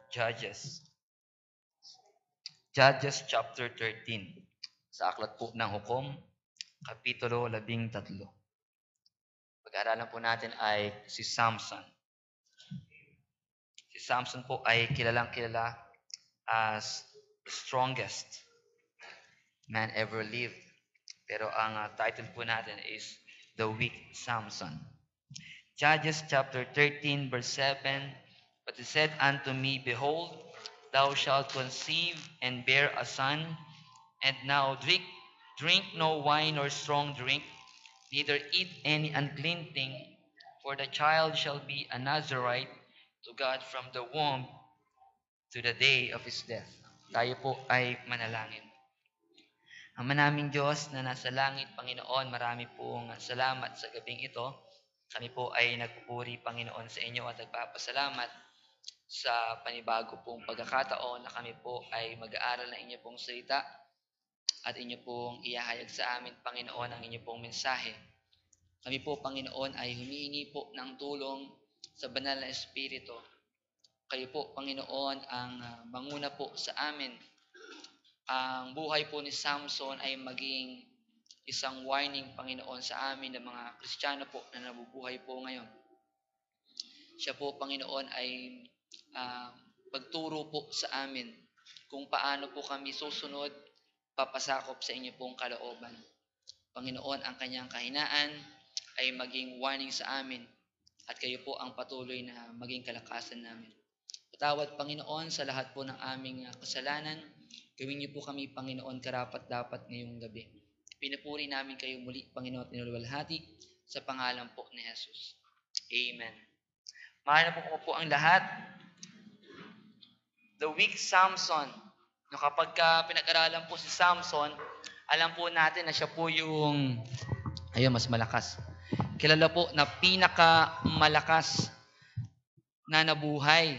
Judges. Judges chapter 13. Sa aklat po ng Hukom, kapitulo 13. Pag-aaralan po natin ay si Samson. Si Samson po ay kilalang kilala as the strongest man ever lived. Pero ang title po natin is The Weak Samson. Judges chapter 13 verse 7. But he said unto me, Behold, thou shalt conceive and bear a son, and now drink no wine or strong drink, neither eat any unclean thing, for the child shall be a Nazarite to God from the womb to the day of his death. Tayo po ay manalangin. Ama naming Diyos na nasa langit, Panginoon, marami pong salamat sa gabing ito. Kami po ay nagpupuri, Panginoon, sa inyo at nagpapasalamat sa panibago pong pagkakataon na kami po ay mag-aaral ng inyo pong salita at inyo pong iahayag sa amin, Panginoon, ang inyo pong mensahe. Kami po, Panginoon, ay humihingi po ng tulong sa banal na Espiritu. Kayo po, Panginoon, ang manguna po sa amin. Ang buhay po ni Samson ay maging isang warning, Panginoon, sa amin ng mga Kristiyano po na nabubuhay po ngayon. Siya po, Panginoon, ay pagturo po sa amin kung paano po kami susunod, papasakop sa inyo pong kalooban. Panginoon, ang kanyang kahinaan ay maging warning sa amin at kayo po ang patuloy na maging kalakasan namin. Patawad, Panginoon, sa lahat po ng aming kasalanan. Gawin niyo po kami, Panginoon, karapat-dapat ngayong gabi. Pinupuri namin kayo muli, Panginoon, at inulwalhati sa pangalan po ni Jesus. Amen. Mahal na po ang lahat. The weak Samson. Kapag pinag-aralan po si Samson, alam po natin na siya po yung, mas malakas. Kilala po na pinakamalakas na nabuhay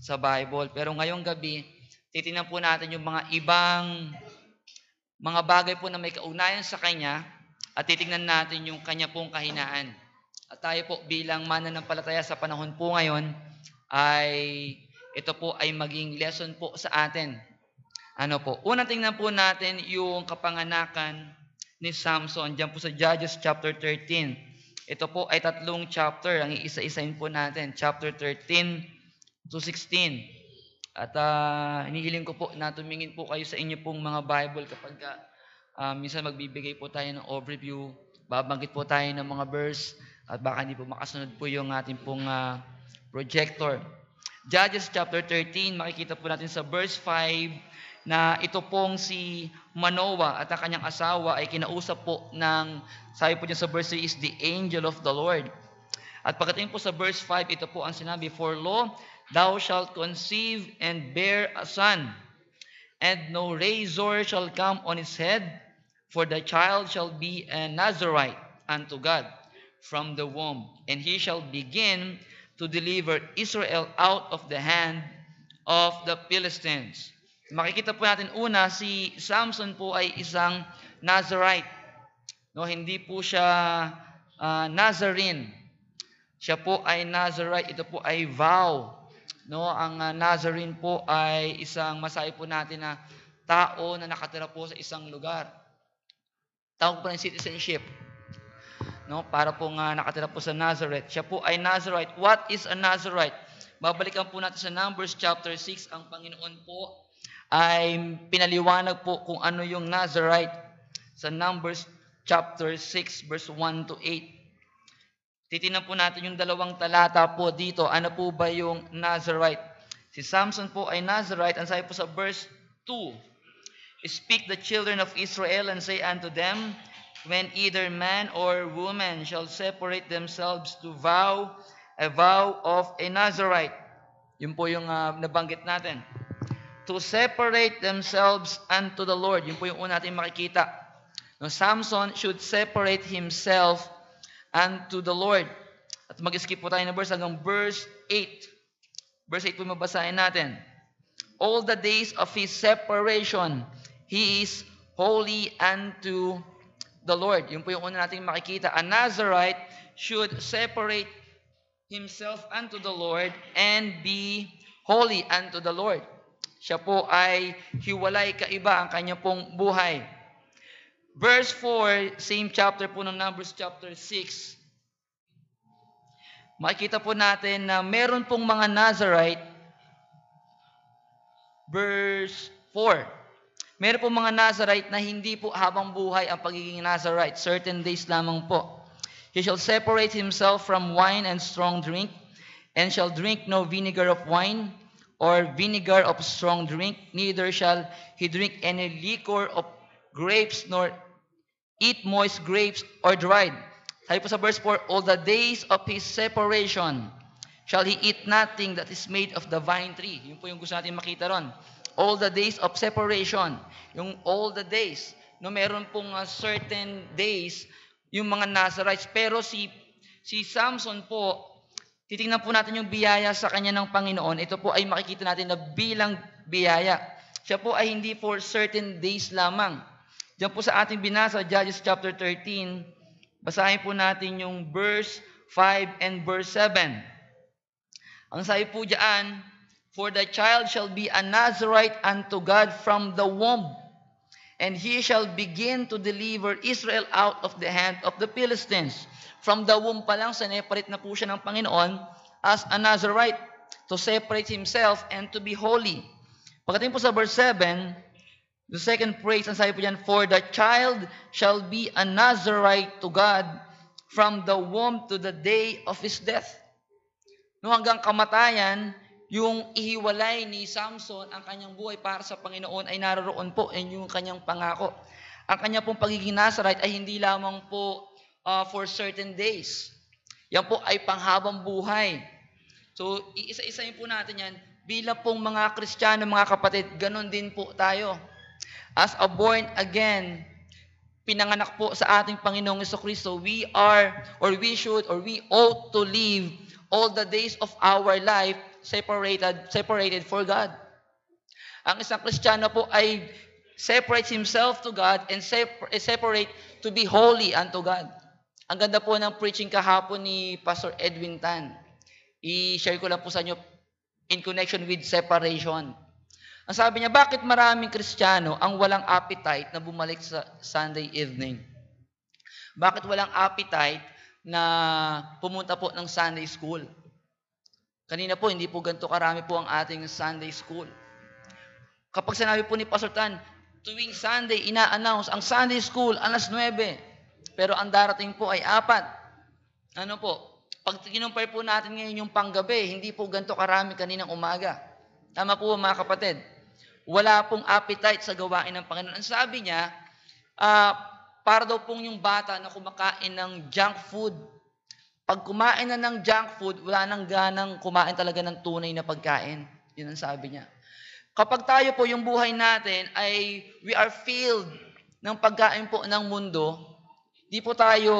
sa Bible. Pero ngayong gabi, titingnan po natin yung mga ibang mga bagay po na may kaugnayan sa kanya at titingnan natin yung kanya pong kahinaan. At tayo po bilang mananampalataya sa panahon po ngayon ay ito po ay maging lesson po sa atin. Unang tingnan po natin yung kapanganakan ni Samson. Diyan po sa Judges chapter 13. Ito po ay 3 chapter. Ang iisa-isain po natin. Chapter 13 to 16. At hinihiling ko po na tumingin po kayo sa inyo pong mga Bible kapag minsan magbibigay po tayo ng overview, babanggit po tayo ng mga verse at baka hindi po makasunod po yung ating pong projector. Judges chapter 13, makikita po natin sa verse 5 na ito pong si Manoah at ang kanyang asawa ay kinausap po ng, sabi po niya sa verse 3 is the angel of the Lord. At pagdating po sa verse 5, ito po ang sinabi, For lo, thou shalt conceive and bear a son, and no razor shall come on his head, for the child shall be a Nazarite unto God from the womb, and he shall begin to deliver Israel out of the hand of the Philistines. Makikita po natin una, si Samson po ay isang Nazarite. Hindi po siya Nazarene. Siya po ay Nazarite. Ito po ay vow. Ang Nazarene po ay isang masabi po natin na tao na nakatira po sa isang lugar. Tawag po ng citizenship. Para po nakatira po sa Nazareth. Siya po ay Nazarite. What is a Nazarite? Babalikan po natin sa Numbers chapter 6. Ang Panginoon po ay pinaliwanag po kung ano yung Nazarite sa Numbers chapter 6 verse 1 to 8. Titingnan po natin yung 2 talata po dito. Ano po ba yung Nazarite? Si Samson po ay Nazarite. Ang sabi po sa verse 2, Speak the children of Israel and say unto them, When either man or woman shall separate themselves to vow a vow of a Nazarite. Yun po yung nabanggit natin. To separate themselves unto the Lord. Yun po yung una natin makikita. Samson should separate himself unto the Lord. At mag-skip po tayo na verse hanggang verse 8. Verse 8 po mabasahin natin. All the days of his separation, he is holy unto the Lord. Yun po yung una natin makikita. A Nazarite should separate himself unto the Lord and be holy unto the Lord. Siya po ay hiwalay, kaiba ang kanya pong buhay. Verse 4, same chapter po ng Numbers chapter 6. Makikita po natin na meron pong mga Nazarite. Verse 4. Meron pong mga Nazarite na hindi po habang buhay ang pagiging Nazarite. Certain days lamang po. He shall separate himself from wine and strong drink, and shall drink no vinegar of wine, or vinegar of strong drink, neither shall he drink any liquor of grapes, nor eat moist grapes or dried. Sabi po sa verse 4, all the days of his separation shall he eat nothing that is made of the vine tree. Yun po yung gusto natin makita ron. All the days of separation. Yung all the days. No, meron pong certain days yung mga Nazarites. Pero si Samson po, titingnan po natin yung biyaya sa kanya ng Panginoon. Ito po ay makikita natin na bilang biyaya. Siya po ay hindi for certain days lamang. Diyan po sa ating binasa, Judges chapter 13, basahin po natin yung verse 5 and verse 7. Ang sabi po diyan, for the child shall be a Nazarite unto God from the womb, and he shall begin to deliver Israel out of the hand of the Philistines. From the womb pa lang, sineparate na po siya ng Panginoon as a Nazarite to separate himself and to be holy. Pagdating po sa verse 7, the second phrase, ang sabi po diyan, for the child shall be a Nazarite to God from the womb to the day of his death. No, hanggang kamatayan, yung ihiwalay ni Samson ang kanyang buhay para sa Panginoon ay naroon po and yung kanyang pangako. Ang kanya pong pagiging Nazarite ay hindi lamang po for certain days. Yan po ay panghabang buhay. So, iisa-isahin po natin yan. Bilang pong mga Kristiyano, mga kapatid, ganon din po tayo. As a born again, pinanganak po sa ating Panginoong Jesucristo, we ought to live all the days of our life separated for God. Ang isang Kristiyano po ay separates himself to God and separate to be holy unto God. Ang ganda po ng preaching kahapon ni Pastor Edwin Tan. I-share ko lang po sa inyo in connection with separation. Ang sabi niya, bakit maraming Kristiyano ang walang appetite na bumalik sa Sunday evening? Bakit walang appetite na pumunta po ng Sunday school? Kanina po, hindi po ganito karami po ang ating Sunday school. Kapag sinabi po ni Pastor Tan, tuwing Sunday, ina-announce ang Sunday school, alas 9. Pero ang darating po ay 4. Ano po? Pag kinumpare po natin ngayon yung panggabi, hindi po ganito karami kaninang umaga. Tama po mga kapatid. Wala pong appetite sa gawain ng Panginoon. Ang sabi niya, para daw pong yung bata na kumakain ng junk food. Pag kumain na ng junk food, wala nang ganang kumain talaga ng tunay na pagkain. Yun ang sabi niya. Kapag tayo po, yung buhay natin ay we are filled ng pagkain po ng mundo,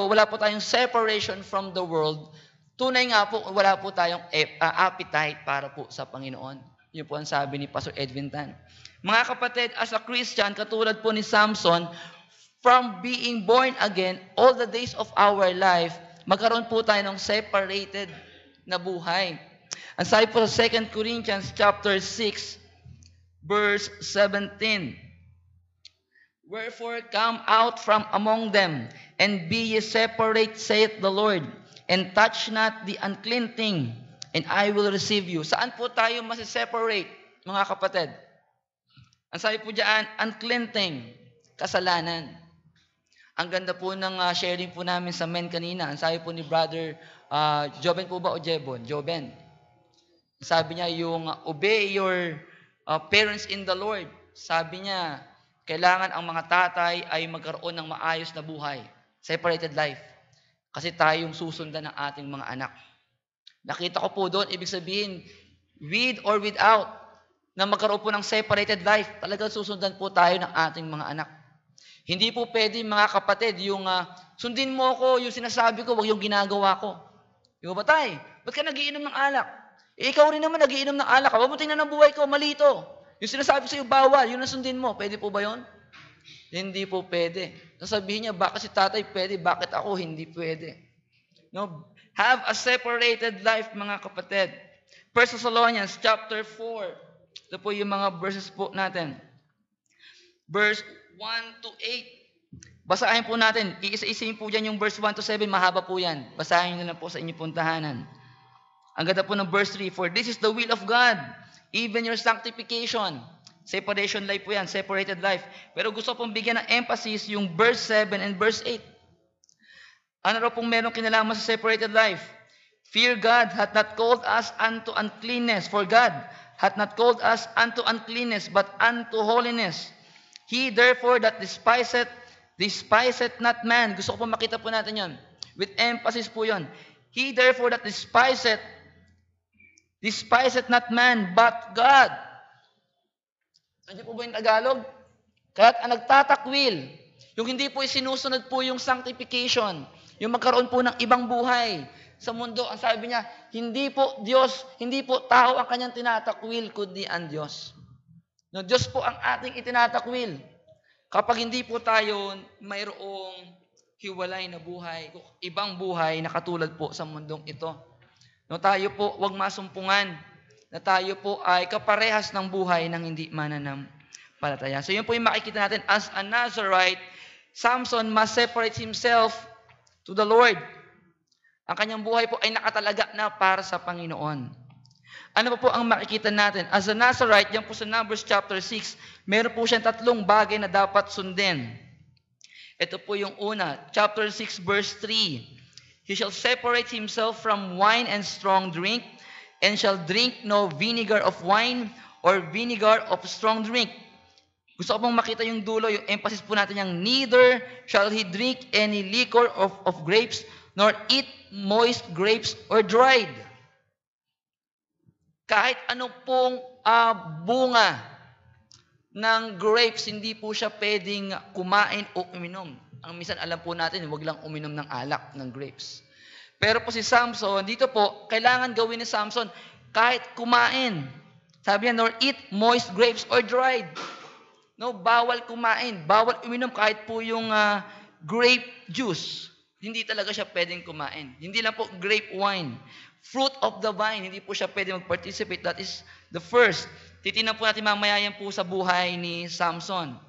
wala po tayong separation from the world, tunay nga po, wala po tayong appetite para po sa Panginoon. Yun po ang sabi ni Pastor Edwin Tan. Mga kapatid, as a Christian, katulad po ni Samson, from being born again, all the days of our life, magkaroon po tayo ng separated na buhay. Ang sabi po sa 2 Corinthians chapter 6, verse 17, wherefore come out from among them, and be ye separate, saith the Lord, and touch not the unclean thing, and I will receive you. Saan po tayo masiseparate, mga kapatid? Ang sabi po diyan, unclean thing, kasalanan. Ang ganda po ng sharing po namin sa men kanina. Ang sabi po ni Brother Joben po ba o Jebon? Joben. Sabi niya yung obey your parents in the Lord. Sabi niya, kailangan ang mga tatay ay magkaroon ng maayos na buhay. Separated life. Kasi tayong susundan ng ating mga anak. Nakita ko po doon, ibig sabihin, with or without, na magkaroon po ng separated life, talagang susundan po tayo ng ating mga anak. Hindi po pwede, mga kapatid, yung sundin mo ko, yung sinasabi ko, wag yung ginagawa ko. Yung ba, tay? Ba't ka nagiinom ng alak? Ikaw rin naman nagiinom ng alak. Huwag mo tingnan ng buhay ko, mali ito. Yung sinasabi sa'yo, bawal, yun ang sundin mo. Pwede po ba yun? Hindi po pwede. Sasabihin niya, bakit si tatay pwede, bakit ako hindi pwede? No? Have a separated life, mga kapatid. 1 Thessalonians chapter 4. Ito po yung mga verses po natin. Verse 1 to 8. Basahin po natin. Iisa-isahin po dyan yung verse 1 to 7. Mahaba po yan. Basahin nyo na po sa inyong puntahanan. Ang ganda po ng verse 3. For this is the will of God, even your sanctification. Separation life po yan. Separated life. Pero gusto pong bigyan ng emphasis yung verse 7 and verse 8. Ano raw pong merong kinalaman sa separated life? Fear God hath not called us unto uncleanness. For God hath not called us unto uncleanness, but unto holiness. He therefore that despiseth not man. Gusto ko po makita po natin yon. With emphasis po yon. He therefore that despiseth not man, but God. Ano po ba yung Tagalog? Kaya't ang nagtatakwil, yung hindi po sinusunod po yung sanctification, yung magkaroon po ng ibang buhay sa mundo. Ang sabi niya, hindi po Diyos, hindi po tao ang kanyang tinatakwil, kundi ang Diyos. No, Diyos po ang ating itinatakwil. Kapag hindi po tayo mayroong hiwalay na buhay, ibang buhay na katulad po sa mundong ito. No, tayo po huwag masumpungan na tayo po ay kaparehas ng buhay ng hindi mananampalataya. So yun po yung makikita natin. As a Nazarite, Samson must separate himself to the Lord. Ang kanyang buhay po ay nakatalaga na para sa Panginoon. Ano po ang makikita natin? As a Nazarite, yan po sa Numbers chapter 6, meron po siyang 3 bagay na dapat sundin. Ito po yung una, chapter 6 verse 3. He shall separate himself from wine and strong drink, and shall drink no vinegar of wine or vinegar of strong drink. Gusto ko pong makita yung dulo, yung emphasis po natin yung neither shall he drink any liquor of grapes, nor eat moist grapes or dried. Kahit ano pong bunga ng grapes, hindi po siya pwedeng kumain o uminom. Ang minsan alam po natin, huwag lang uminom ng alak, ng grapes. Pero po si Samson, dito po, kailangan gawin ni Samson, kahit kumain. Sabi niya, nor eat moist grapes or dried. No, bawal kumain, bawal uminom kahit po yung grape juice. Hindi talaga siya pwedeng kumain. Hindi lang po grape wine. Fruit of the vine, hindi po siya pwedeng mag-participate. That is the first. Titingnan po natin mamaya yan po sa buhay ni Samson.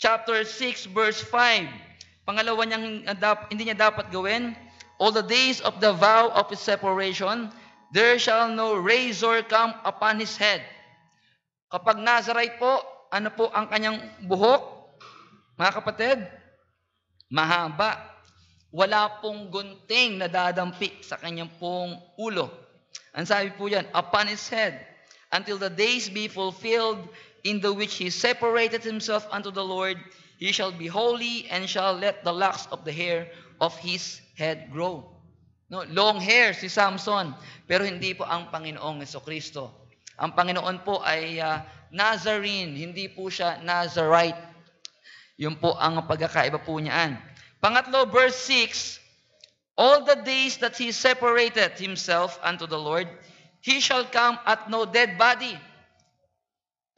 Chapter 6, verse 5. Pangalawa niyang hindi niya dapat gawin, all the days of the vow of his separation, there shall no razor come upon his head. Kapag Nazarite po, ano po ang kanyang buhok? Mga kapatid, mahaba. Wala pong gunting na dadampi sa kanyang pong ulo. Ang sabi po yan, upon his head, until the days be fulfilled, in the which he separated himself unto the Lord, he shall be holy, and shall let the locks of the hair of his head grow. No, long hair si Samson, pero hindi po ang Panginoong Jesucristo. Ang Panginoon po ay Nazarene, hindi po siya Nazarite. Yun po ang pagkakaiba po niyaan. Pangatlo, verse 6, all the days that he separated himself unto the Lord, he shall come at no dead body.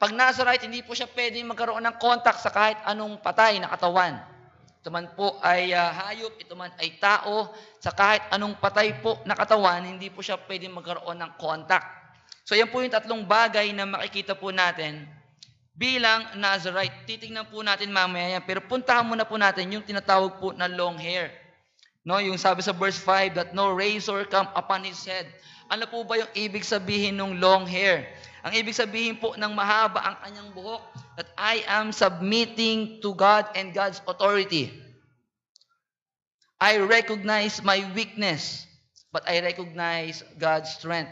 Pag Nazarite, hindi po siya pwedeng magkaroon ng contact sa kahit anong patay na katawan. Ito man po ay hayop, ito man ay tao, sa kahit anong patay po na katawan, hindi po siya pwedeng magkaroon ng contact. So yan po yung 3 bagay na makikita po natin bilang Nazarite. Titingnan po natin mamaya yan. Pero puntahan muna po natin yung tinatawag po na long hair. No, yung sabi sa verse 5 that no razor come upon his head. Ano po ba yung ibig sabihin ng long hair? Ang ibig sabihin po ng mahaba ang kanyang buhok, that I am submitting to God and God's authority. I recognize my weakness, but I recognize God's strength.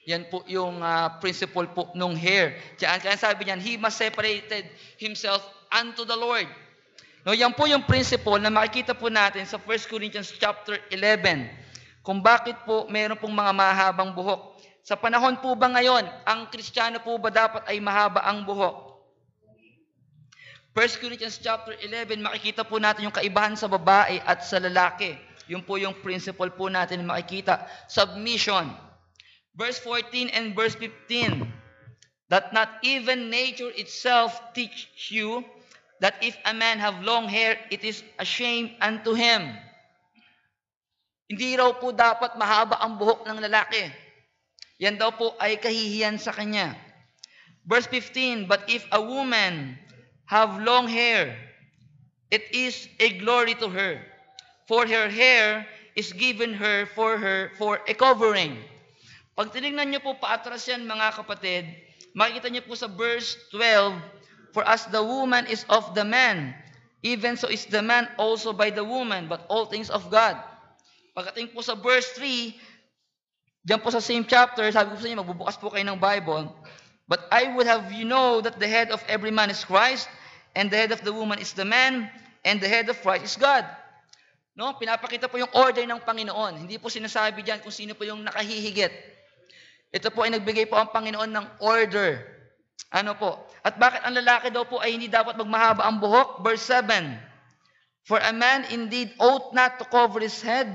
Yan po yung principle po nung hair. Kaya sabi niyan, he must separated himself unto the Lord. No, yan po yung principle na makikita po natin sa 1 Corinthians chapter 11. Kung bakit po meron pong mga mahabang buhok. Sa panahon po ba ngayon, ang Kristiyano po ba dapat ay mahaba ang buhok? 1 Corinthians chapter 11, makikita po natin yung kaibahan sa babae at sa lalaki. Yun po yung principle po natin makikita. Submission. Verse 14 and verse 15, that not even nature itself teach you that if a man have long hair, it is a shame unto him. Hindi raw po dapat mahaba ang buhok ng lalaki. Yan daw po ay kahihiyan sa kanya. Verse 15, but if a woman have long hair, it is a glory to her, for her hair is given her for a covering. Pag tinignan niyo po paatras yan mga kapatid, makikita niyo po sa verse 12, for as the woman is of the man, even so is the man also by the woman, but all things of God. Pagdating po sa verse 3, diyan po sa same chapter, sabi ko sa inyo, magbubukas po kayo ng Bible, but I would have you know that the head of every man is Christ, and the head of the woman is the man, and the head of Christ is God. No, pinapakita po yung order ng Panginoon. Hindi po sinasabi diyan kung sino po yung nakahihigit. Ito po ay nagbigay po ang Panginoon ng order. Ano po? At bakit ang lalaki daw po ay hindi dapat magmahaba ang buhok? Verse 7. For a man indeed ought not to cover his head,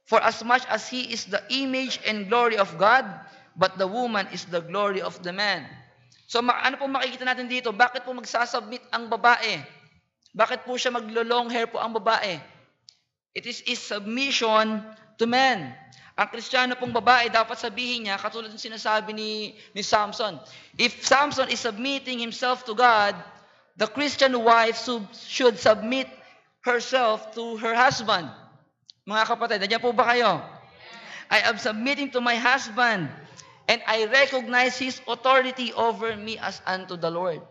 for as much as he is the image and glory of God, but the woman is the glory of the man. So ano po makikita natin dito? Bakit po magsasubmit ang babae? Bakit po siya maglo-long hair po ang babae? It is submission to men. Ang Kristiyano pong babae, dapat sabihin niya, katulad ng sinasabi ni Samson, if Samson is submitting himself to God, the Christian wife should submit herself to her husband. Mga kapatid, nandiyan po ba kayo? I am submitting to my husband, and I recognize his authority over me as unto the Lord.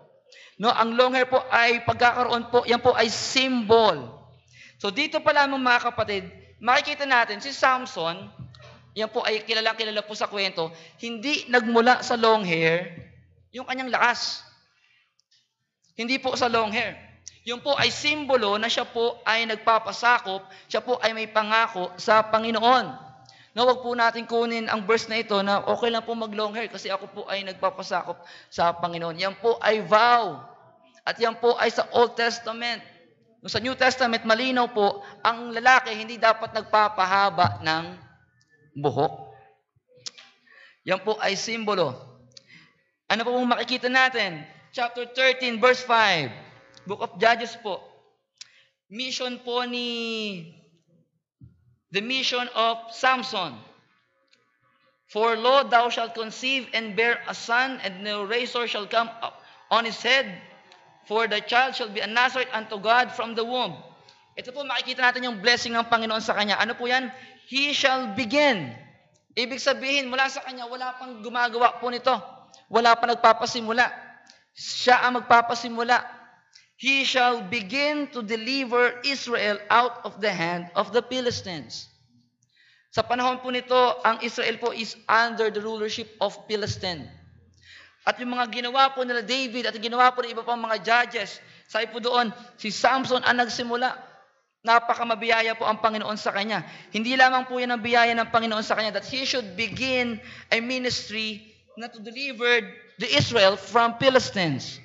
No, ang long hair po ay pagkakaroon po, yan po ay symbol. So dito pa lamang mga kapatid, makikita natin si Samson, yan po ay kilala po sa kwento, hindi nagmula sa long hair yung kanyang lakas. Hindi po sa long hair. Yung po ay simbolo na siya po ay nagpapasakop, siya po ay may pangako sa Panginoon. No, wag po natin kunin ang verse na ito na okay lang po mag-long hair kasi ako po ay nagpapasakop sa Panginoon. Yan po ay vow. At yan po ay sa Old Testament. No, sa New Testament, malinaw po, ang lalaki hindi dapat nagpapahaba ng buhok. Yan po ay simbolo. Ano po makikita natin? Chapter 13, verse 5. Book of Judges po. Mission po the mission of Samson. For lo, thou shalt conceive and bear a son, and no razor shall come up on his head, for the child shall be a Nazarite unto God from the womb. Ito po makikita natin yung blessing ng Panginoon sa kanya. Ano po yan? He shall begin. Ibig sabihin, mula sa kanya, wala pang gumagawa po nito. Wala pa nagpapasimula. Siya ang magpapasimula. He shall begin to deliver Israel out of the hand of the Philistines. Sa panahon po nito, ang Israel po is under the rulership of Philistine. At yung mga ginawa po nila David at ginawa po ng iba pang mga judges, sabi po doon, si Samson ang nagsimula. Napakamabiyaya po ang Panginoon sa kanya. Hindi lamang po yan ang biyaya ng Panginoon sa kanya that he should begin a ministry na to deliver the Israel from Philistines.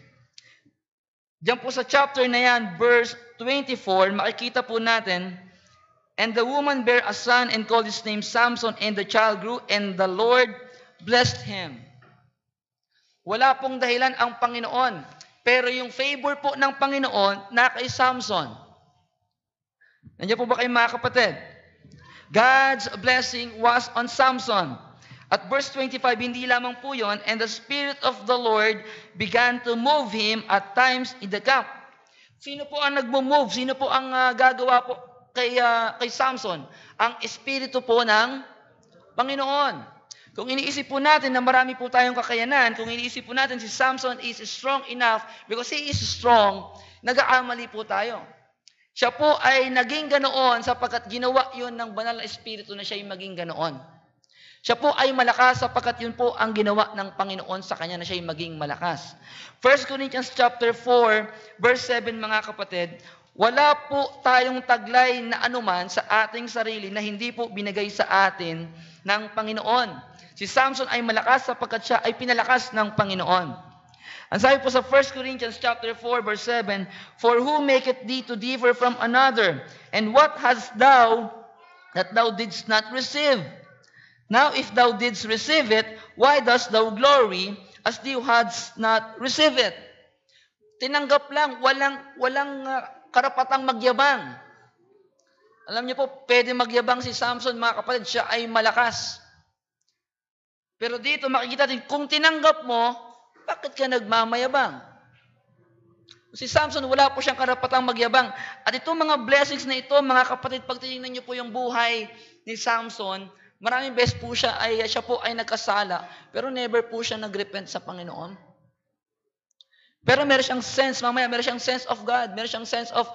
Diyan po sa chapter na yan, verse 24, makikita po natin, and the woman bare a son and called his name Samson, and the child grew, and the Lord blessed him. Wala pong dahilan ang Panginoon, pero yung favor po ng Panginoon na kay Samson. Nandiyan po ba kayo mga kapatid? God's blessing was on Samson. At verse 25, hindi lamang po yun, and the Spirit of the Lord began to move him at times in the camp. Sino po ang nagmo-move? Sino po ang gagawa po kay Samson? Ang Espiritu po ng Panginoon. Kung iniisip po natin na marami po tayong kakayanan, kung iniisip po natin si Samson is strong enough, because he is strong, nag-aamali po tayo. Siya po ay naging ganoon sapagkat ginawa yun ng banal na Espiritu na siya ay maging ganoon. Siya po ay malakas sapagkat yun po ang ginawa ng Panginoon sa kanya na siya ay maging malakas. 1 Corinthians chapter 4, verse 7 mga kapatid, wala po tayong taglay na anuman sa ating sarili na hindi po binigay sa atin ng Panginoon. Si Samson ay malakas sapagkat siya ay pinalakas ng Panginoon. Ang sabi po sa 1 Corinthians chapter 4, verse 7, for who maketh thee to differ from another? And what hast thou that thou didst not receive? Now, if thou didst receive it, why dost thou glory as thou hadst not received it? Tinanggap lang, walang karapatang magyabang. Alam niyo po, pwede magyabang si Samson, mga kapatid, siya ay malakas. Pero dito makikita natin, kung tinanggap mo, bakit ka nagmamayabang? Si Samson, wala po siyang karapatang magyabang. At itong mga blessings na ito, mga kapatid, pag tinignan niyo po yung buhay ni Samson, maraming beses po siya po ay nagkasala, pero never po siya nagrepent sa Panginoon. Pero meron siyang sense, meron siyang sense of God, meron siyang sense of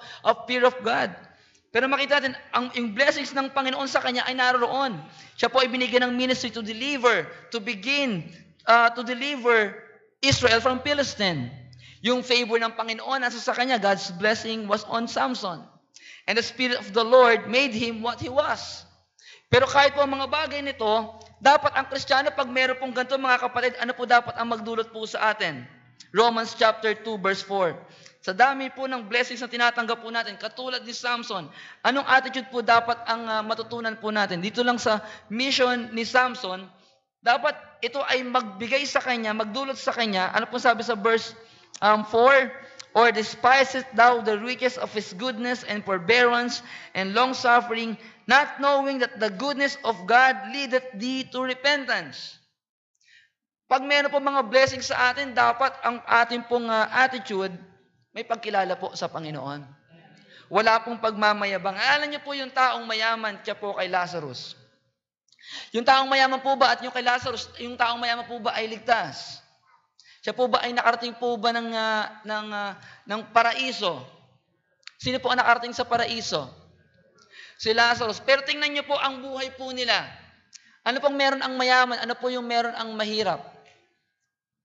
fear of God. Pero makita natin, yung blessings ng Panginoon sa kanya ay naroon. Siya po ay binigyan ng ministry to deliver Israel from Philistine. Yung favor ng Panginoon nasa sa kanya, God's blessing was on Samson. And the Spirit of the Lord made him what he was. Pero kahit po ang mga bagay nito, dapat ang Kristiyano, pag meron pong ganito mga kapatid, ano po dapat ang magdulot po sa atin? Romans chapter 2 verse 4. Sa dami po ng blessings na tinatanggap po natin, katulad ni Samson, anong attitude po dapat ang matutunan po natin? Dito lang sa mission ni Samson, dapat ito ay magbigay sa kanya, magdulot sa kanya, ano po sabi sa verse 4? Or despisest thou the riches of his goodness and forbearance and long-suffering, not knowing that the goodness of God leadeth thee to repentance. Pag meron po mga blessings sa atin, dapat ang ating pong attitude, may pagkilala po sa Panginoon. Wala pong pagmamayabang. Alam niyo po yung taong mayaman, siya po kay Lazarus. Yung taong mayaman po ba at yung kay Lazarus, yung taong mayaman po ba ay ligtas? Siya po ba ay nakarating po ba ng paraiso? Sino po ang nakarating sa paraiso? Si Lazarus. Pero tingnan niyo po ang buhay po nila. Ano pong meron ang mayaman? Ano po yung meron ang mahirap?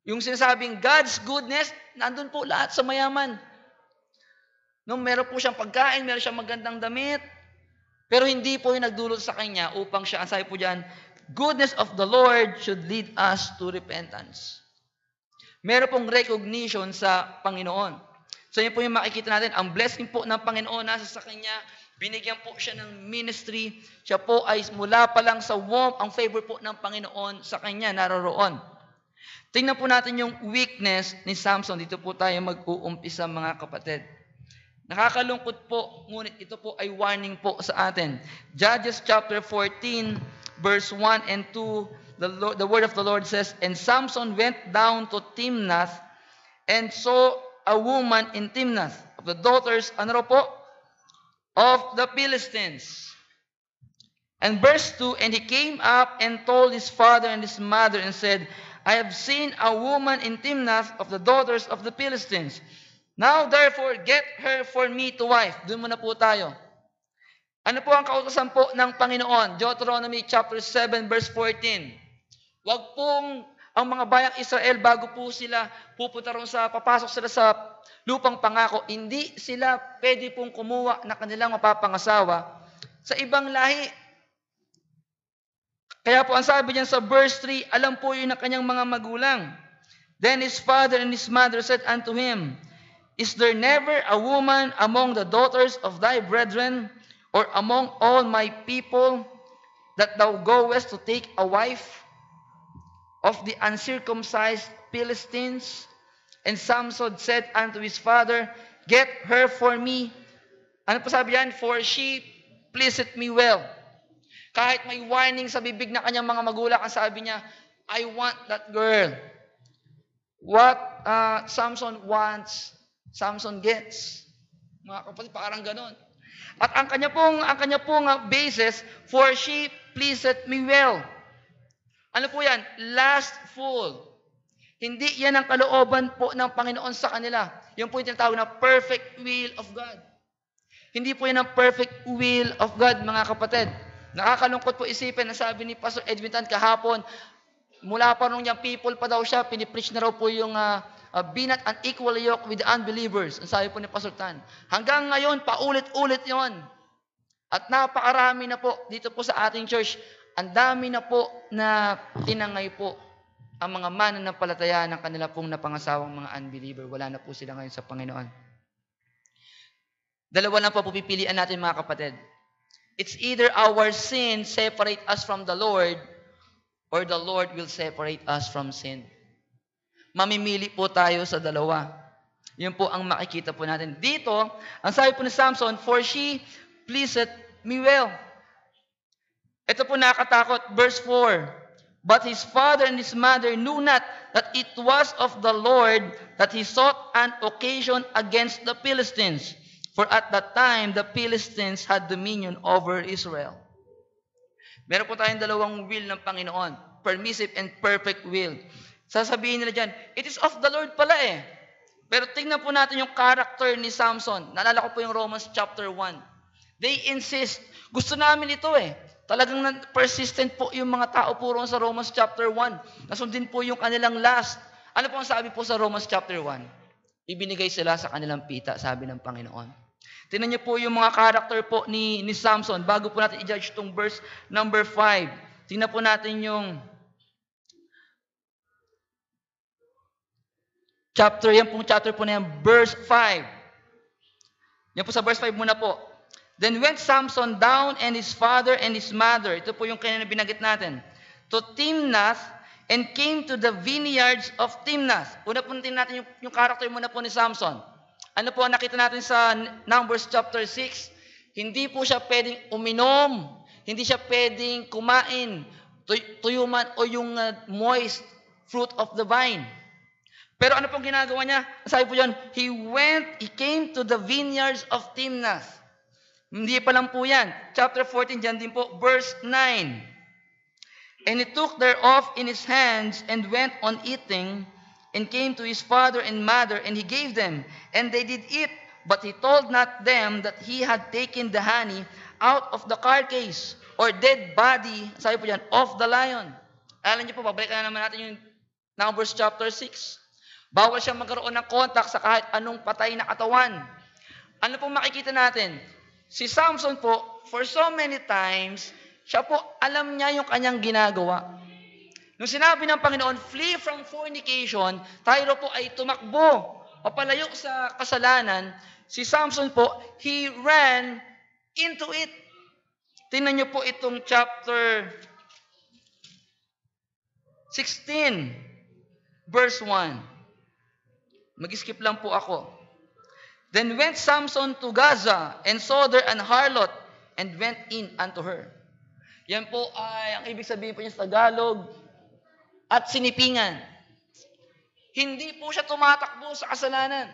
Yung sinasabing God's goodness, nandun po lahat sa mayaman. Nung meron po siyang pagkain, meron siyang magandang damit, pero hindi po yung nagdulot sa kanya upang siya, ang sabi po dyan, goodness of the Lord should lead us to repentance. Meron pong recognition sa Panginoon. So yun po yung makikita natin, ang blessing po ng Panginoon nasa sa kanya, binigyan po siya ng ministry, siya po ay mula pa lang sa womb, ang favor po ng Panginoon sa kanya naroroon. Tingnan po natin yung weakness ni Samson. Dito po tayo mag-uumpisa mga kapatid. Nakakalungkot po, ngunit ito po ay warning po sa atin. Judges chapter 14, verse 1 and 2, the word of the Lord says, And Samson went down to Timnath and saw a woman in Timnath of the daughters, of the Philistines. And verse 2, And he came up and told his father and his mother and said, I have seen a woman in Timnath of the daughters of the Philistines. Now therefore, get her for me to wife. Doon muna po tayo. Ano po ang kautosan po ng Panginoon? Deuteronomy chapter 7 verse 14. Wag pong ang mga bayang Israel bago po sila pupunta ron papasok sila sa lupang pangako, hindi sila pwede pong kumuha na kanilang mapapangasawa sa ibang lahi. Kaya po ang sabi niyan sa verse 3, alam po yun ng kanyang mga magulang. Then his father and his mother said unto him, Is there never a woman among the daughters of thy brethren, or among all my people, that thou goest to take a wife of the uncircumcised Philistines? And Samson said unto his father, Get her for me. Ano po sabi yan? For she pleaseth me well. Kahit may warning sa bibig na kanyang mga magulang, ang sabi niya, I want that girl. What Samson wants, Samson gets. Mga kapatid, parang ganon. At ang kanya pong basis, for she pleaseth me well. Ano po yan? Lustful. Hindi yan ang kalooban po ng Panginoon sa kanila. Yung po yung tinatawag na perfect will of God. Hindi po yan ang perfect will of God, mga kapatid. Nakakalungkot po isipin na sabi ni Pastor Edwin Tan kahapon, mula pa nung yung people pa daw siya, pinipreach na raw po yung be not unequal yoke with the unbelievers. Ang sabi po ni Pastor Tan. Hanggang ngayon, paulit-ulit yon. At napakarami na po dito po sa ating church, ang dami na po na tinangay po ang mga mananampalataya ng kanila pong napangasawang mga unbeliever. Wala na po sila ngayon sa Panginoon. Dalawa lang po pipilian natin mga kapatid. It's either our sin separate us from the Lord, or the Lord will separate us from sin. Mamimili po tayo sa dalawa. Yun po ang makikita po natin. Dito, ang sabi po ni Samson, For she pleaseth me well. Ito po nakakatakot. Verse 4. But his father and his mother knew not that it was of the Lord that he sought an occasion against the Philistines. For at that time, the Philistines had dominion over Israel. Meron po tayong dalawang will ng Panginoon. Permissive and perfect will. Sasabihin nila dyan, it is of the Lord pala eh. Pero tingnan po natin yung character ni Samson. Naalala ko po yung Romans chapter 1. They insist, gusto namin ito eh. Talagang persistent po yung mga tao puro sa Romans chapter 1. Nasundin po yung kanilang last. Ano po ang sabi po sa Romans chapter 1? Ibinigay sila sa kanilang pita, sabi ng Panginoon. Tingnan niyo po yung mga character po ni Samson. Bago po natin i-judge itong verse number 5. Tingnan po natin yung yan pong chapter po na yan, verse 5. Yan po sa verse 5 muna po. Then went Samson down and his father and his mother, ito po yung kanina binanggit natin, to Timnath and came to the vineyards of Timnath. Una po natin yung character muna po ni Samson. Ano po nakita natin sa Numbers chapter 6? Hindi po siya pwedeng uminom, hindi siya pwedeng kumain, tuyuman o yung moist fruit of the vine. Pero ano pong ginagawa niya? Sabi po yan, he came to the vineyards of Timnath. Hindi pa lang po yan. Chapter 14, dyan din po, verse 9. And he took thereof in his hands and went on eating and came to his father and mother and he gave them. And they did eat, but he told not them that he had taken the honey out of the carcass or dead body, sabi po dyan, of the lion. Alam niyo po, babalikan na naman natin yung Numbers chapter 6. Bawal siya magkaroon ng contact sa kahit anong patay na katawan. Ano pong makikita natin? Si Samson po, for so many times, siya po, alam niya yung kanyang ginagawa. Nung sinabi ng Panginoon, flee from fornication, tayo po ay tumakbo, papalayo sa kasalanan. Si Samson po, he ran into it. Tingnan niyo po itong chapter 16, verse 1. Mag-skip lang po ako. Then went Samson to Gaza, and saw there an harlot, and went in unto her. Yan po ay, ang ibig sabihin po niya sa Tagalog, at sinipingan. Hindi po siya tumatakbo sa kasalanan.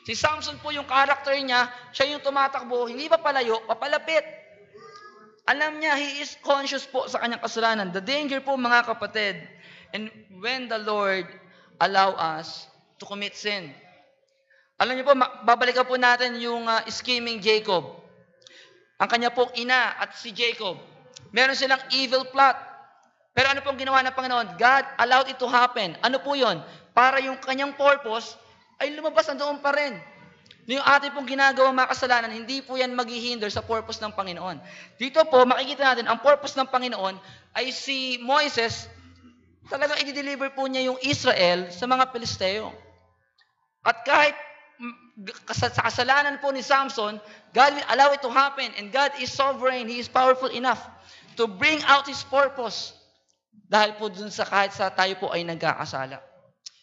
Si Samson po yung character niya, siya yung tumatakbo, hindi pa palayo, papalapit. Alam niya, he is conscious po sa kanyang kasalanan. The danger po mga kapatid, and when the Lord allow us to commit sin. Alam niyo po, babalikan po natin yung scheming Jacob. Ang kanya pong ina at si Jacob. Meron silang evil plot. Pero ano pong ginawa ng Panginoon? God allowed it to happen. Ano po yon? Para yung kanyang purpose ay lumabas na doon pa rin. Yung ating pong ginagawa mga kasalanan, hindi po yan maghihinder sa purpose ng Panginoon. Dito po, makikita natin, ang purpose ng Panginoon ay si Moises, talagang i-deliver po niya yung Israel sa mga Pilisteo. At kahit sa kasalanan po ni Samson, God will allow it to happen. And God is sovereign. He is powerful enough to bring out His purpose. Dahil po dun sa kahit sa tayo po ay nagkakasala.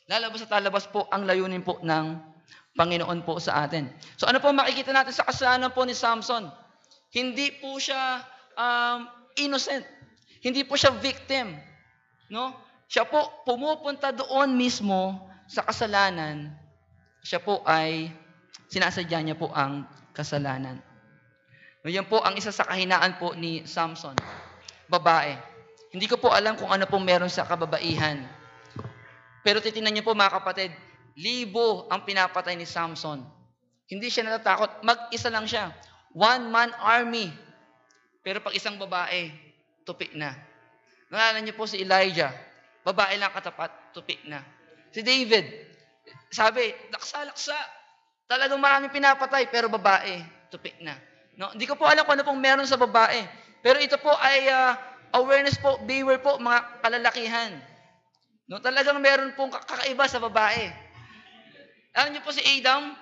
Lalabas at lalabas po ang layunin po ng Panginoon po sa atin. So ano po makikita natin sa kasalanan po ni Samson? Hindi po siya innocent. Hindi po siya victim. No? Siya po pumupunta doon mismo sa kasalanan. Siya po ay sinasadya niya po ang kasalanan. No, yan po ang isa sa kahinaan po ni Samson. Babae. Hindi ko po alam kung ano pong meron sa kababaihan. Pero titingnan niyo po mga kapatid, 1,000 ang pinapatay ni Samson. Hindi siya natatakot. Mag-isa lang siya. One-man army. Pero pag isang babae, tupik na. Naalala niyo po si Elijah. Babae lang katapat, tupik na. Si David, sabi, laksa-laksa. Talagang maraming pinapatay, pero babae, tupik na. No? Hindi ko po alam kung ano pong meron sa babae. Pero ito po ay awareness po, beware po, mga kalalakihan. No? Talagang meron pong kakaiba sa babae. Alam niyo po si Adam,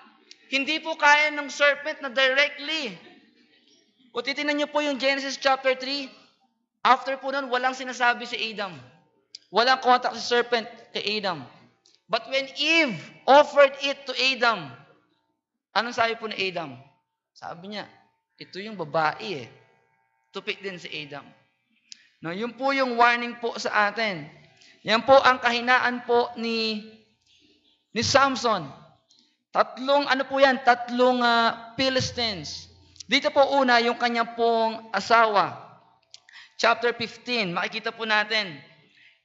hindi po kaya ng serpent na directly. O titingnan niyo po yung Genesis chapter 3, after po nun, walang sinasabi si Adam. Walang contact si serpent kay Adam. But when Eve offered it to Adam, anong sabi po ni Adam? Sabi niya, ito yung babae eh. Tupik din si Adam. No, yun po yung warning po sa atin. Yan po ang kahinaan po ni Samson. Tatlong Philistines. Dito po una yung kanyang pong asawa. Chapter 15, makikita po natin.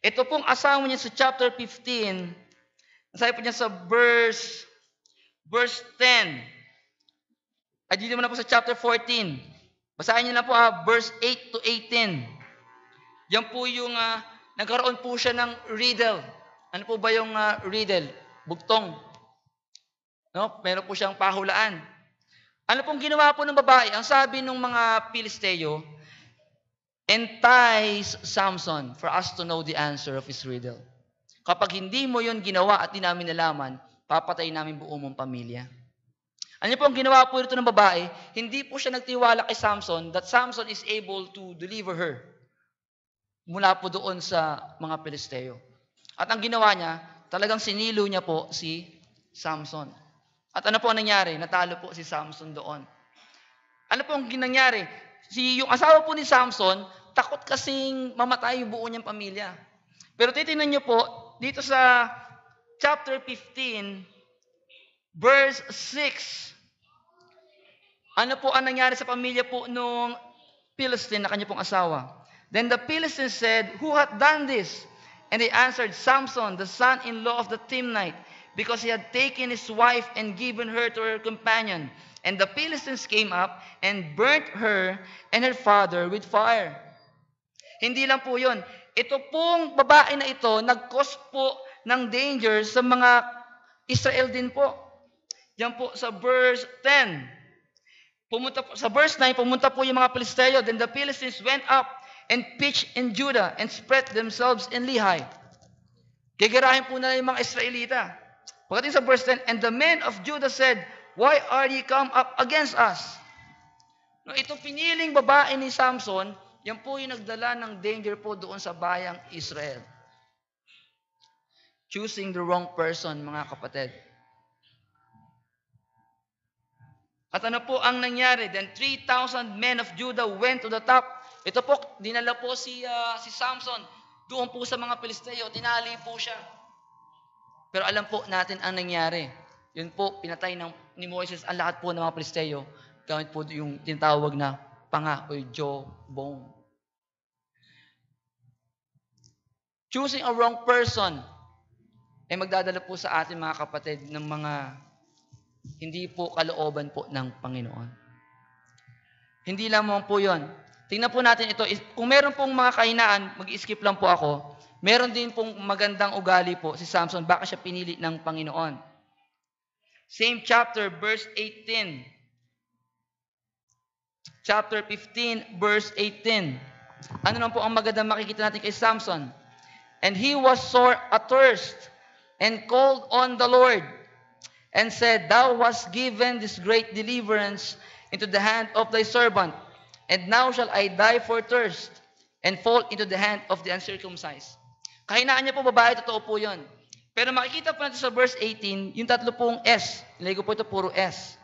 Ito pong asawa niya sa chapter 15, sabi po niya sa verse 10. Ay, dito mo na po sa chapter 14. Basahin niyo na po verse 8 to 18. Yan po yung nagkaroon po siya ng riddle. Ano po ba yung riddle? Bugtong. No? Meron po siyang pahulaan. Ano pong ginawa po ng babae? Ang sabi ng mga Pilisteo, entice Samson for us to know the answer of his riddle. Kapag hindi mo yun ginawa at di namin nalaman, papatayin namin buo mong pamilya. Ano po ang ginawa po ito ng babae? Hindi po siya nagtiwala kay Samson that Samson is able to deliver her mula po doon sa mga Pilisteo. At ang ginawa niya, talagang sinilo niya po si Samson. At ano po ang nangyari? Natalo po si Samson doon. Ano po ang nangyari? Yung asawa po ni Samson, takot kasing mamatay yung buo niyang pamilya. Pero titingnan niyo po, dito sa chapter 15, verse 6, ano po ang nangyari sa pamilya po nung Philistine na kanya pong asawa? Then the Philistines said, "Who hath done this?" And they answered, "Samson, the son-in-law of the Timnite, because he had taken his wife and given her to her companion. And the Philistines came up and burnt her and her father with fire." Hindi lang po yun. Ito pong babae na ito, nag-cause po ng danger sa mga Israel din po. Yan po sa verse 10. Sa verse 9, pumunta po yung mga Pilisteo. Then the Philistines went up and pitched in Judah and spread themselves in Lehi. Gigirahin po na yung mga Israelita. Pagdating sa verse 10, and the men of Judah said, "Why are ye come up against us?" No, ito piniling babae ni Samson, yan po yung nagdala ng danger po doon sa bayang Israel. Choosing the wrong person, mga kapatid. At ano po ang nangyari? Then 3,000 men of Judah went to the top. Ito po, dinala po si Samson doon po sa mga Pilisteo. Tinali po siya. Pero alam po natin ang nangyari. Yun po, pinatay ni Moises ang lahat po ng mga Pilisteo. Gamit po yung tinatawag na panga o jawbone. Choosing a wrong person ay magdadala po sa atin, mga kapatid, ng mga hindi po kalooban po ng Panginoon. Hindi lamang po yun. Tingnan po natin ito. Kung meron pong mga kahinaan, mag-skip lang po ako. Meron din pong magandang ugali po si Samson. Baka siya pinili ng Panginoon. Same chapter, verse 18. Chapter 15, verse 18. Ano naman po ang magandang makikita natin kay Samson? And he was sore athirst and called on the Lord and said, "Thou hast given this great deliverance into the hand of thy servant, and now shall I die for thirst and fall into the hand of the uncircumcised." Kahinaan niya po babae, totoo po yun. Pero makikita po natin sa verse 18, yung tatlo pong S. Nilagay ko po ito, puro S.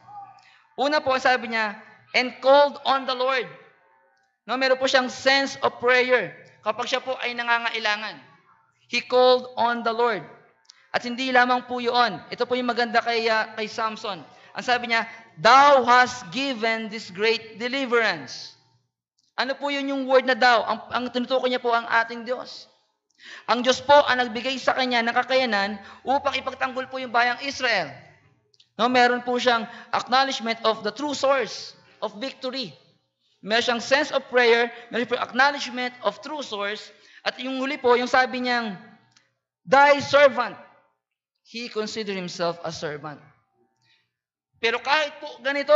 Una po, sabi niya, and called on the Lord. No, meron po siyang sense of prayer kapag siya po ay nangangailangan. He called on the Lord. At hindi lamang po yun. Ito po yung maganda kay Samson. Ang sabi niya, "Thou hast given this great deliverance." Ano po yun yung word na thou? Ang tinutukoy niya po ang ating Diyos. Ang Diyos po ang nagbigay sa kanya ng kakayanan upang ipagtanggol po yung bayang Israel. No, meron po siyang acknowledgement of the true source of victory. Meron siyang sense of prayer, meron po acknowledgement of true source, at yung huli po, yung sabi niyang, "Thy servant." He considered himself a servant. Pero kahit po ganito,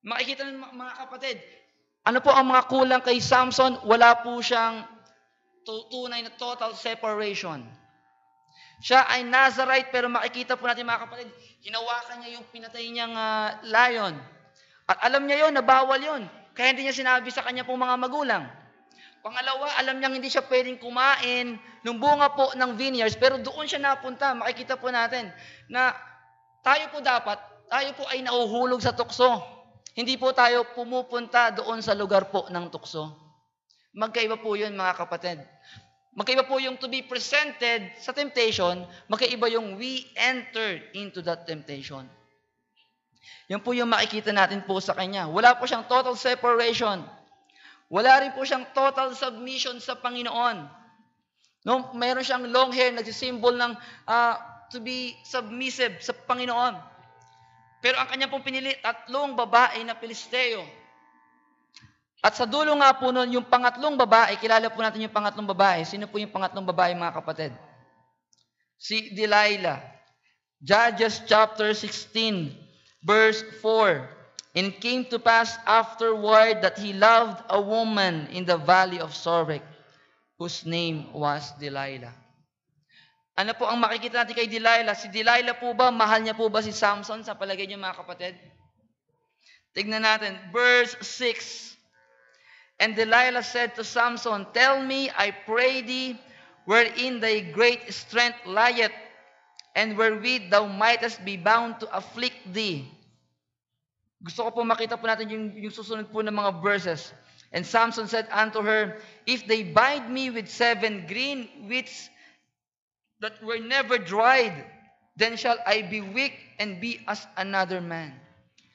makikita ng mga kapatid, ano po ang mga kulang kay Samson? Wala po siyang tunay na total separation. Siya ay Nazarite, pero makikita po natin, mga kapatid, hinawakan niya yung pinatay niyang lion. At alam niya yon na bawal yon. Kaya hindi niya sinabi sa kanya pong mga magulang. Pangalawa, alam niyang hindi siya pwedeng kumain ng bunga po ng vineyards, pero doon siya napunta. Makikita po natin na tayo po ay nauhulog sa tukso. Hindi po tayo pumupunta doon sa lugar po ng tukso. Magkaiba po yun, mga kapatid. Magkaiba po yung to be presented sa temptation, magkaiba yung we entered into that temptation. Yan po yung makikita natin po sa kanya. Wala po siyang total separation. Wala rin po siyang total submission sa Panginoon. No, mayroon siyang long hair, nagsisymbol ng to be submissive sa Panginoon. Pero ang kanya pong pinili, 3 babae na Pilisteo. At sa dulo nga po nun, yung pangatlong babae, kilala po natin yung pangatlong babae. Sino po yung pangatlong babae, mga kapatid? Si Delilah. Judges chapter 16, verse 4. And it came to pass afterward that he loved a woman in the valley of Sorek, whose name was Delilah. Ano po ang makikita natin kay Delilah? Si Delilah po ba, mahal niya po ba si Samson sa palagay niyo, mga kapatid? Tignan natin, verse 6. And Delilah said to Samson, Tell me, I pray thee, wherein thy great strength lieth, and wherewith thou mightest be bound to afflict thee. Gusto ko po makita po natin yung susunod po ng mga verses. And Samson said unto her, If they bind me with 7 green wheats that were never dried, then shall I be weak and be as another man.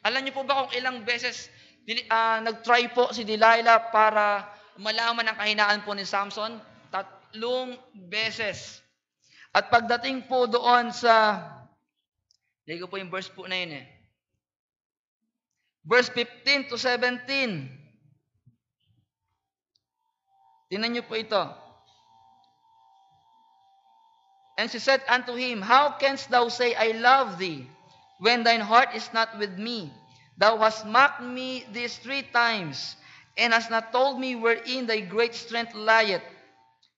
Alam niyo po ba kung ilang beses nag-try po si Delilah para malaman ang kahinaan po ni Samson? 3 beses. At pagdating po doon sa, hindi ko po yung verse po na yun eh. Verse 15 to 17. Tingnan niyo po ito. And she said unto him, How canst thou say, I love thee, when thine heart is not with me? Thou hast mocked me these 3 times, and hast not told me wherein thy great strength lieth.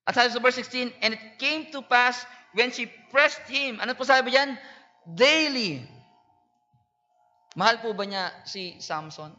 At sabi sa verse 16, And it came to pass, when she pressed him, ano po sabi diyan? Daily. Mahal po ba niya si Samson?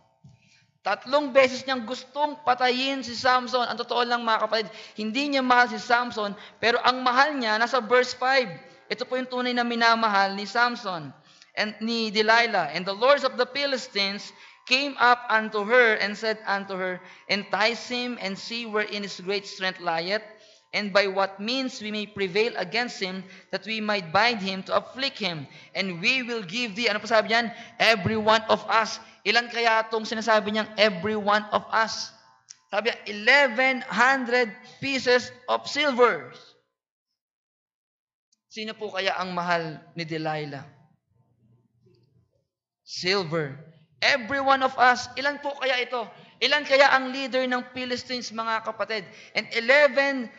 3 beses niyang gustong patayin si Samson. Ang totoo lang, mga kapatid, hindi niya mahal si Samson, pero ang mahal niya nasa verse 5. Ito po yung tunay na minamahal ni Samson and ni Delilah. And the lords of the Philistines came up unto her and said unto her, Entice him and see wherein his great strength lieth, and by what means we may prevail against him, that we might bind him to afflict him. And we will give thee, ano pa sabi niyan? Every one of us. Ilan kaya itong sinasabi niyang every one of us? Sabi niya, 1,100 pieces of silver. Sino po kaya ang mahal ni Delilah? Silver. Every one of us. Ilan po kaya ito? Ilan kaya ang leader ng Philistines, mga kapatid? And 1,100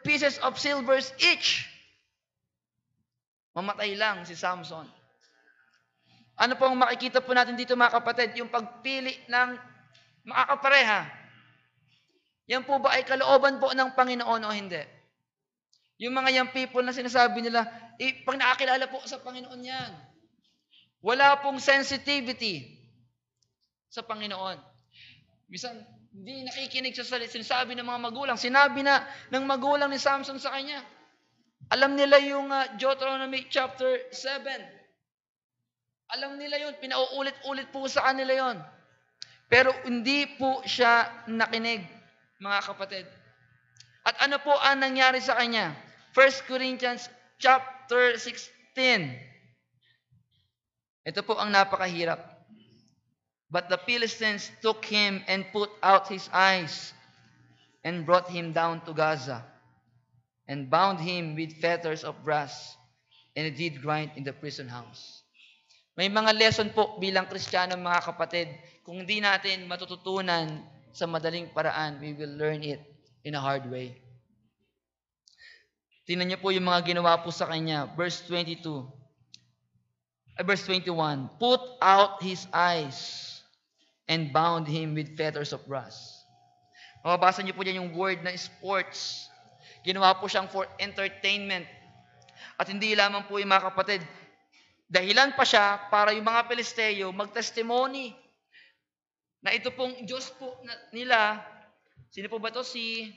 pieces of silvers each. Mamatay lang si Samson. Ano po ang makikita po natin dito, mga kapatid? Yung pagpili ng makakapareha. Yan po ba ay kalooban po ng Panginoon o hindi? Yung mga young people na sinasabi nila, pag nakakilala po sa Panginoon yan, wala pong sensitivity sa Panginoon. Minsan, hindi nakikinig sa sinasabi ng mga magulang. Sinabi na ng magulang ni Samson sa kanya. Alam nila yung Deuteronomy chapter 7. Alam nila yun. Pinauulit-ulit po sa kanila yun. Pero hindi po siya nakinig, mga kapatid. At ano po ang nangyari sa kanya? 1 Corinthians chapter 16. Ito po ang napakahirap. But the Philistines took him and put out his eyes and brought him down to Gaza and bound him with fetters of brass, and he did grind in the prison house. May mga lesson po bilang Kristiyano, mga kapatid. Kung hindi natin matututunan sa madaling paraan, we will learn it in a hard way. Tingnan niyo po yung mga ginawa po sa kanya. Verse 21. Put out his eyes and bound him with fetters of brass. Mababasa niyo po dyan yung word na sports. Ginawa po siyang for entertainment. At hindi lamang po yung mga kapatid, dahilan pa siya para yung mga Pilisteo mag-testimony na ito pong Diyos po nila. Sino po ba to? Si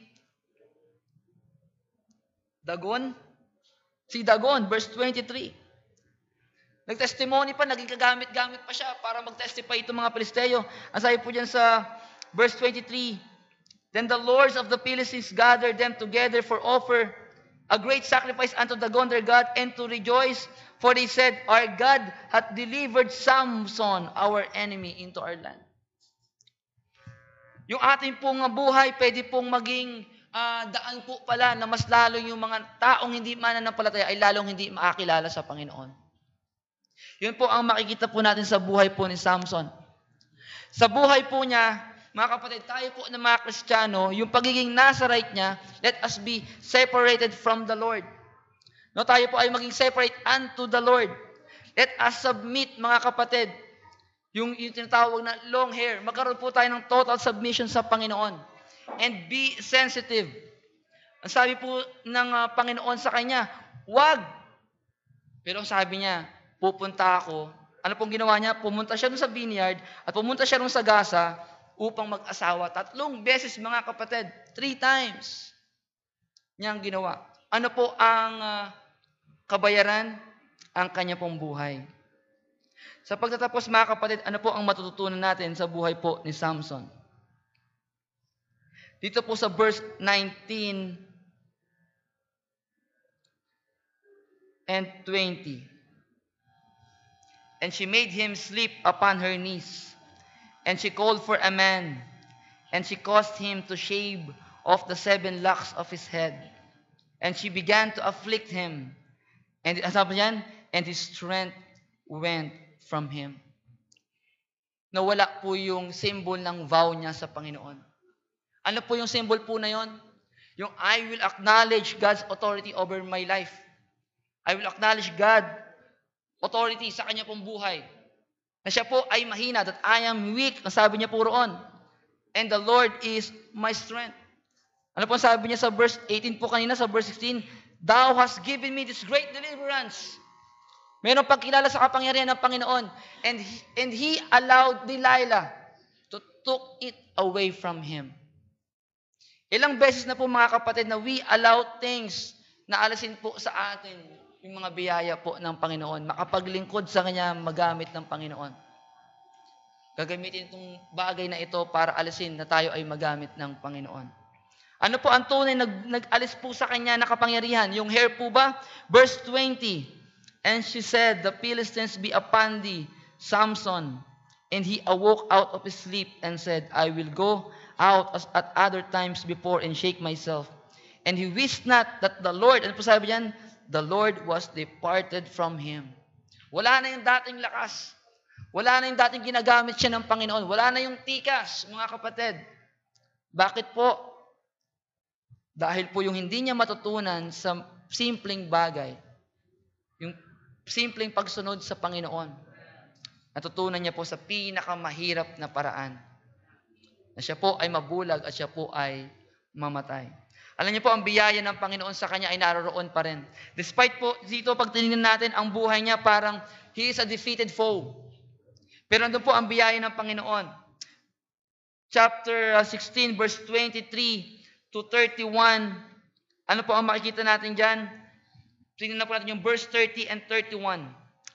Dagon? Si Dagon, verse 23. Nag-testimony pa, naging kagamit-gamit pa siya para mag-testify itong mga Pilisteo. Ang sabi po dyan sa verse 23, Then the lords of the Philistines gathered them together for offer a great sacrifice unto Dagon their God, and to rejoice, for they said, Our God hath delivered Samson, our enemy, into our land. Yung ating pong buhay, pwede pong maging daan po pala na mas lalo yung mga taong hindi mananampalataya ay lalong hindi makakilala sa Panginoon. Yun po ang makikita po natin sa buhay po ni Samson. Sa buhay po niya, mga kapatid, tayo po na mga Kristiyano, yung pagiging Nazarite niya, let us be separated from the Lord. No, tayo po ay maging separate unto the Lord. Let us submit, mga kapatid, yung tinatawag na long hair, magkaroon po tayo ng total submission sa Panginoon. And be sensitive. Ang sabi po ng Panginoon sa kanya, wag. Pero sabi niya, pupunta ako. Ano pong ginawa niya? Pumunta siya dun sa vineyard at pumunta siya dun sa gasa upang mag-asawa. 3 beses, mga kapatid. 3 times niyang ginawa. Ano po ang kabayaran? Ang kanya pong buhay. Sa pagtatapos, mga kapatid, ano po ang matututunan natin sa buhay po ni Samson? Dito po sa verse 19 and 20. And she made him sleep upon her knees. And she called for a man. And she caused him to shave off the 7 locks of his head. And she began to afflict him. And sabi niyan, and his strength went from him. Nawala po yung symbol ng vow niya sa Panginoon. Ano po yung symbol po na yon? Yung I will acknowledge God's authority over my life. I will acknowledge God authority sa kanya pong buhay. Na siya po ay mahina, that I am weak, ang sabi niya po roon. And the Lord is my strength. Ano po sabi niya sa verse 18 po kanina, sa verse 16, Thou hast given me this great deliverance. Mayroong pagkilala sa kapangyarihan ng Panginoon. And he allowed Delilah to took it away from him. Ilang beses na po, mga kapatid, na we allow things na alasin po sa atin yung mga biyaya po ng Panginoon. Makapaglingkod sa Kanya, magamit ng Panginoon. Gagamitin itong bagay na ito para alisin na tayo ay magamit ng Panginoon. Ano po ang tunay nag-alis po sa Kanya na kapangyarihan? Yung hair po ba? Verse 20. And she said, The Philistines be upon thee, Samson. And he awoke out of his sleep and said, I will go out as at other times before and shake myself. And he wished not that the Lord, ano po sabi diyan? The Lord was departed from him. Wala na yung dating lakas. Wala na yung dating ginagamit siya ng Panginoon. Wala na yung tikas, mga kapatid. Bakit po? Dahil po yung hindi niya matutunan sa simpleng bagay. Yung simpleng pagsunod sa Panginoon. Natutunan niya po sa pinakamahirap na paraan. Na siya po ay mabulag at siya po ay mamatay. Alam niyo po, ang biyaya ng Panginoon sa kanya ay naroroon pa rin. Despite po, dito pag tinignan natin, ang buhay niya parang he is a defeated foe. Pero nandun po ang biyaya ng Panginoon. Chapter 16, verse 23 to 31. Ano po ang makikita natin dyan? Tingnan na po natin yung verse 30 and 31.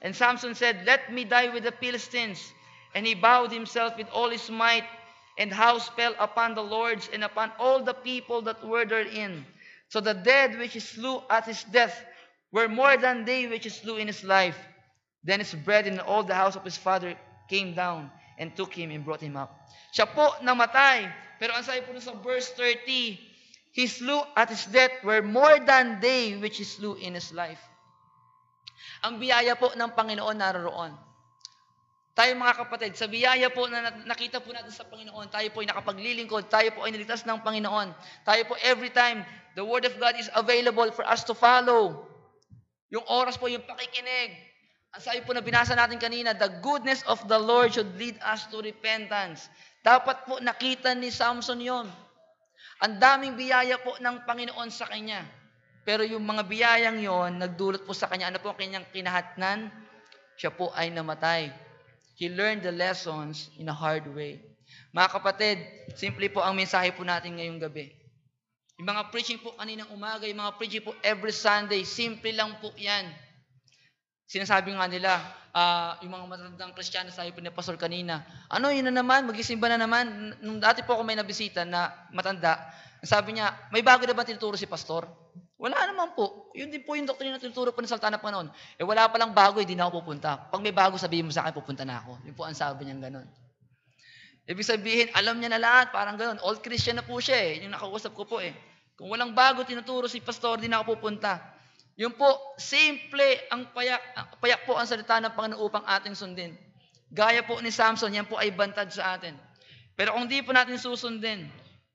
And Samson said, Let me die with the Philistines. And he bowed himself with all his might, and house fell upon the lords and upon all the people that were therein. So the dead which he slew at his death were more than they which he slew in his life. Then his brethren and all the house of his father came down and took him and brought him up. Siya po namatay. Pero ang sabi po sa verse 30, he slew at his death were more than they which he slew in his life. Ang biyaya po ng Panginoon naroroon. Tayo, mga kapatid, sa biyaya po na nakita po natin sa Panginoon, tayo po ay nakapaglilingkod, tayo po ay niligtas ng Panginoon. Tayo po every time, the Word of God is available for us to follow. Yung oras po, yung pakikinig. Ang sabi po na binasa natin kanina, the goodness of the Lord should lead us to repentance. Dapat po nakita ni Samson yon. Ang daming biyaya po ng Panginoon sa kanya. Pero yung mga biyayang yon, nagdulot po sa kanya, ano po ang kanyang kinahatnan? Siya po ay namatay. He learned the lessons in a hard way. Mga kapatid, simple po ang mensahe po natin ngayong gabi. Yung mga preaching po kaninang umaga, yung mga preaching po every Sunday, simple lang po yan. Sinasabi nga nila, yung mga matandang Kristiyano, sabi po ni Pastor kanina, ano yun na naman, magisimba na naman. Nung dati po ako may nabisita na matanda, sabi niya, may bago na ba tinuturo si Pastor? Wala naman po. Yun din po yung doktrina na tinuturo po ng salita ng Panginoon. Wala palang bago, hindi na ako pupunta. Pag may bago, sabihin mo sa akin, pupunta na ako. Yun po ang sabi niya gano'n. Ibig sabihin, alam niya na lahat, parang gano'n. Old Christian na po siya yung nakausap ko po Kung walang bago tinuturo si Pastor, di na ako pupunta. Yun po, simple, ang payak po ang salita ng Panginoon upang ating sundin. Gaya po ni Samson, yan po ay bantad sa atin. Pero kung di po natin susundin,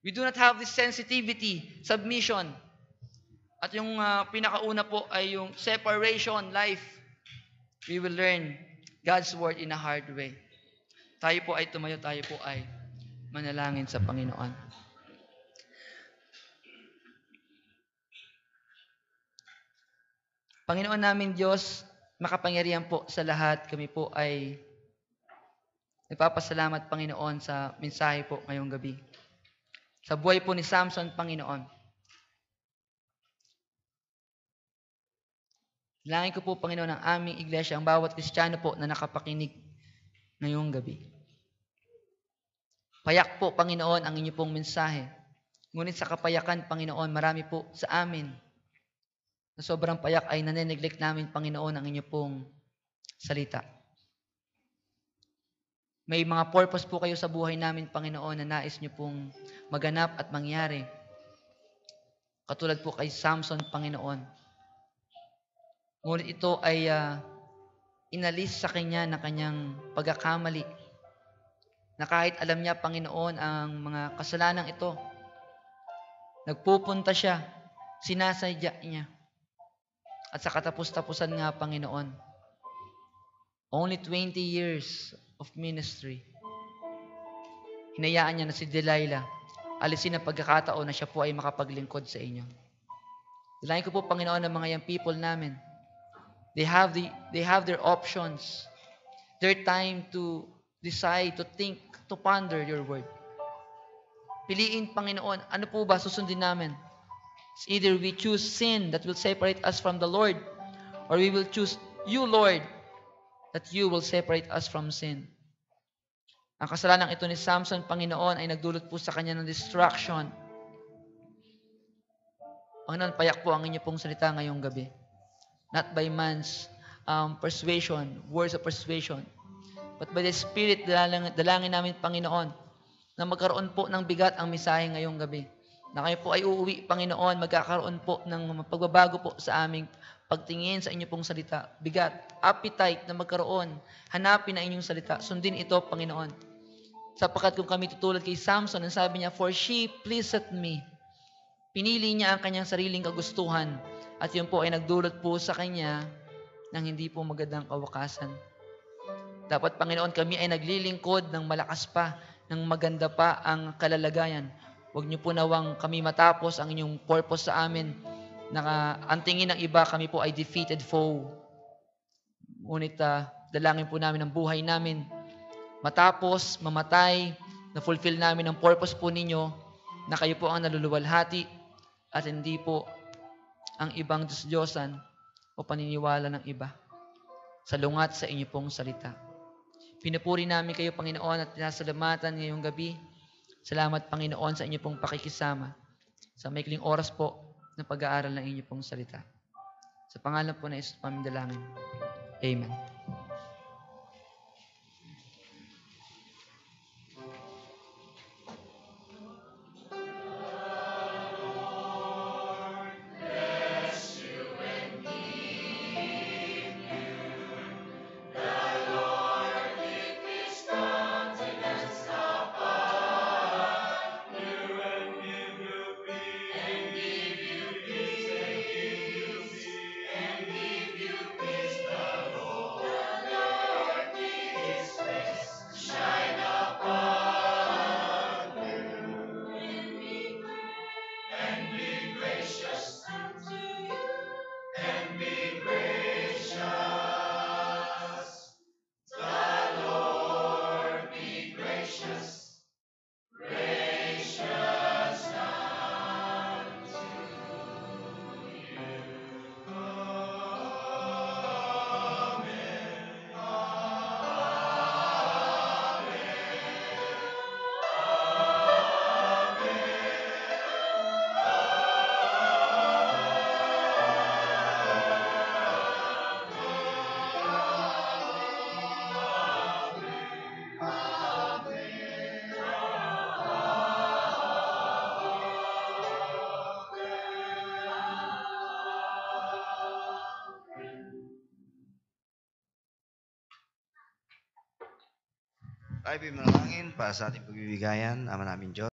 we do not have this sensitivity, submission. At yung pinakauna po ay yung separation life. We will learn God's word in a hard way. Tayo po ay tumayo, tayo po ay manalangin sa Panginoon. Panginoon namin Diyos, makapangyarihan po sa lahat. Kami po ay nagpapasalamat, Panginoon, sa mensahe po ngayong gabi. Sa buhay po ni Samson, Panginoon. Langin ko po, Panginoon, ang aming iglesia, ang bawat Kristiyano po na nakapakinig ngayong gabi. Payak po, Panginoon, ang inyo pong mensahe. Ngunit sa kapayakan, Panginoon, marami po sa amin na sobrang payak ay nane-neglect namin, Panginoon, ang inyo pong salita. May mga purpose po kayo sa buhay namin, Panginoon, na nais nyo pong maganap at mangyari. Katulad po kay Samson, Panginoon. Ngunit ito ay inalis sa kanya na kanyang pagkakamali. Na kahit alam niya, Panginoon, ang mga kasalanang ito, nagpupunta siya, sinasadya niya. At sa katapos-tapusan nga, Panginoon, only 20 years of ministry, hinayaan niya na si Delilah, alisin ang pagkakataon na siya po ay makapaglingkod sa inyo. Dalayan ko po, Panginoon, ng mga young people namin. They have their options. Their time to decide, to think, to ponder your word. Piliin, Panginoon, ano po ba susundin namin? It's either we choose sin that will separate us from the Lord, or we will choose you, Lord, that you will separate us from sin. Ang kasalanan ito ni Samson, Panginoon, ay nagdulot po sa kanya ng destruction. Panginoon, payak po ang inyo pong salita ngayong gabi. Not by man's persuasion, words of persuasion, but by the Spirit, dalangin namin, Panginoon, na magkaroon po ng bigat ang mensahe ngayong gabi. Na kayo po ay uuwi, Panginoon, magkakaroon po ng pagbabago po sa aming pagtingin sa inyo pong salita. Bigat, appetite na magkaroon, hanapin ang inyong salita. Sundin ito, Panginoon. Sapagkat kung kami tutulad kay Samson, ang sabi niya, for she pleased me. Pinili niya ang kanyang sariling kagustuhan. At yun po ay nagdulot po sa kanya ng hindi po magandang kawakasan. Dapat, Panginoon, kami ay naglilingkod ng malakas pa, ng maganda pa ang kalalagayan. Huwag niyo po nawang kami matapos ang inyong purpose sa amin. Ang tingin ng iba, kami po ay defeated foe. Ngunit dalangin po namin ang buhay namin. Matapos, mamatay, na-fulfill namin ang purpose po ninyo, na kayo po ang naluluwalhati at hindi po ang ibang Diyos-Diyosan o paniniwala ng iba. Salungat sa inyo pong salita. Pinupuri namin kayo, Panginoon, at pinasalamatan ngayong gabi. Salamat, Panginoon, sa inyo pong pakikisama. Sa maikling oras po ng pag-aaral ng inyo pong salita. Sa pangalan po na Jesus, pamindalangin. Amen. Tayo po'y manalangin para sa ating pagbibigayan, Ama namin Diyos.